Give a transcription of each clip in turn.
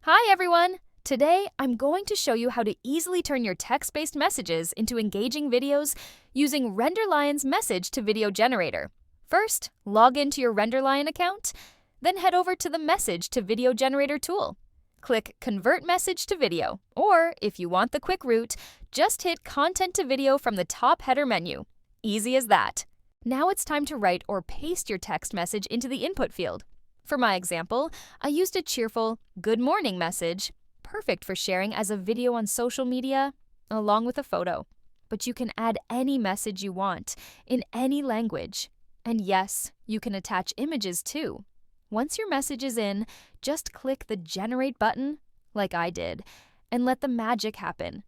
Hi everyone! Today, I'm going to show you how to easily turn your text-based messages into engaging videos using RenderLion's message-to-video generator. First, log into your RenderLion account, then head over to the Message-to-Video Generator tool. Click Convert Message to Video, or if you want the quick route, just hit Content to Video from the top header menu. Easy as that. Now it's time to write or paste your text message into the input field. For my example, I used a cheerful "Good morning" message, perfect for sharing as a video on social media, along with a photo. But you can add any message you want, in any language. And yes, you can attach images too. Once your message is in, just click the Generate button, like I did, and let the magic happen.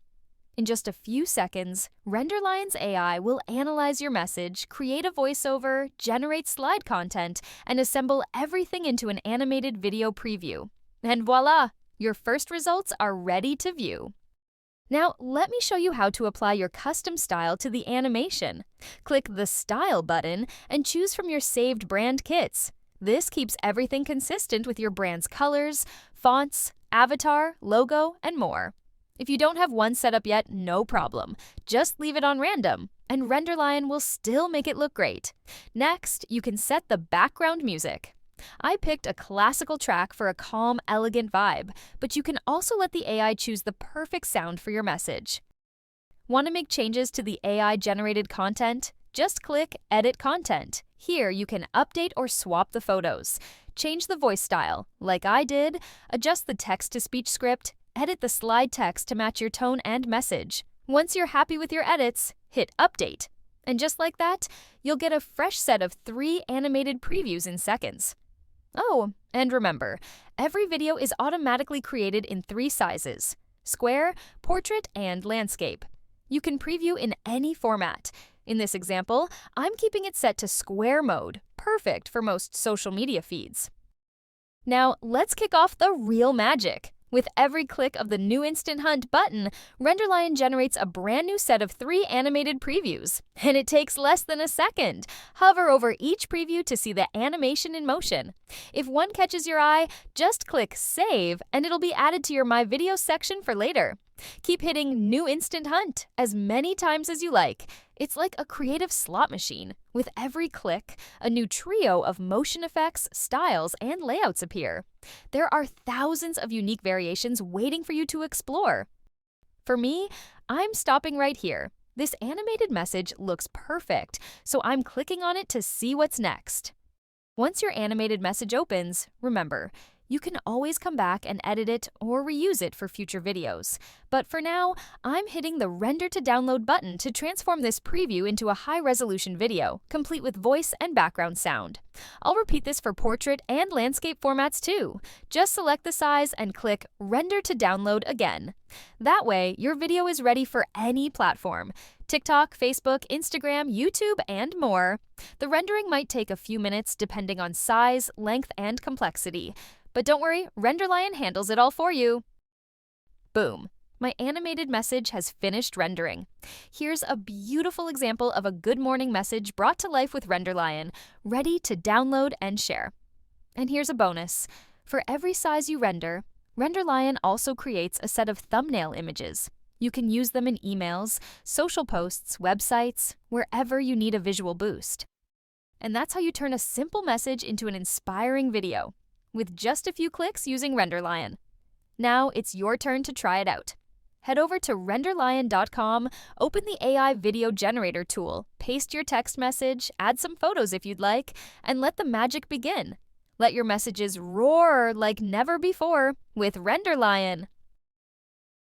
In just a few seconds, RenderLion's AI will analyze your message, create a voiceover, generate slide content, and assemble everything into an animated video preview. And voila! Your first results are ready to view. Now, let me show you how to apply your custom style to the animation. Click the Style button and choose from your saved brand kits. This keeps everything consistent with your brand's colors, fonts, avatar, logo, and more. If you don't have one set up yet, no problem. Just leave it on random, and RenderLion will still make it look great. Next, you can set the background music. I picked a classical track for a calm, elegant vibe, but you can also let the AI choose the perfect sound for your message. Want to make changes to the AI-generated content? Just click Edit Content. Here, you can update or swap the photos, change the voice style, like I did, adjust the text-to-speech script, edit the slide text to match your tone and message. Once you're happy with your edits, hit Update. And just like that, you'll get a fresh set of 3 animated previews in seconds. Oh, and remember, every video is automatically created in 3 sizes: square, portrait, and landscape. You can preview in any format. In this example, I'm keeping it set to square mode, perfect for most social media feeds. Now, let's kick off the real magic. With every click of the New Instant Hunt button, RenderLion generates a brand new set of 3 animated previews. And it takes less than a second. Hover over each preview to see the animation in motion. If one catches your eye, just click Save, and it'll be added to your My Videos section for later. Keep hitting New Instant Hunt as many times as you like. It's like a creative slot machine. With every click, a new trio of motion effects, styles, and layouts appear. There are thousands of unique variations waiting for you to explore. For me, I'm stopping right here. This animated message looks perfect, so I'm clicking on it to see what's next. Once your animated message opens, remember, you can always come back and edit it or reuse it for future videos. But for now, I'm hitting the Render to Download button to transform this preview into a high-resolution video, complete with voice and background sound. I'll repeat this for portrait and landscape formats too. Just select the size and click Render to Download again. That way, your video is ready for any platform: TikTok, Facebook, Instagram, YouTube, and more. The rendering might take a few minutes depending on size, length, and complexity. But don't worry, RenderLion handles it all for you. Boom! My animated message has finished rendering. Here's a beautiful example of a good morning message brought to life with RenderLion, ready to download and share. And here's a bonus. For every size you render, RenderLion also creates a set of thumbnail images. You can use them in emails, social posts, websites, wherever you need a visual boost. And that's how you turn a simple message into an inspiring video, with just a few clicks using RenderLion. Now it's your turn to try it out. Head over to RenderLion.com, open the AI Video Generator tool, paste your text message, add some photos if you'd like, and let the magic begin. Let your messages roar like never before with RenderLion.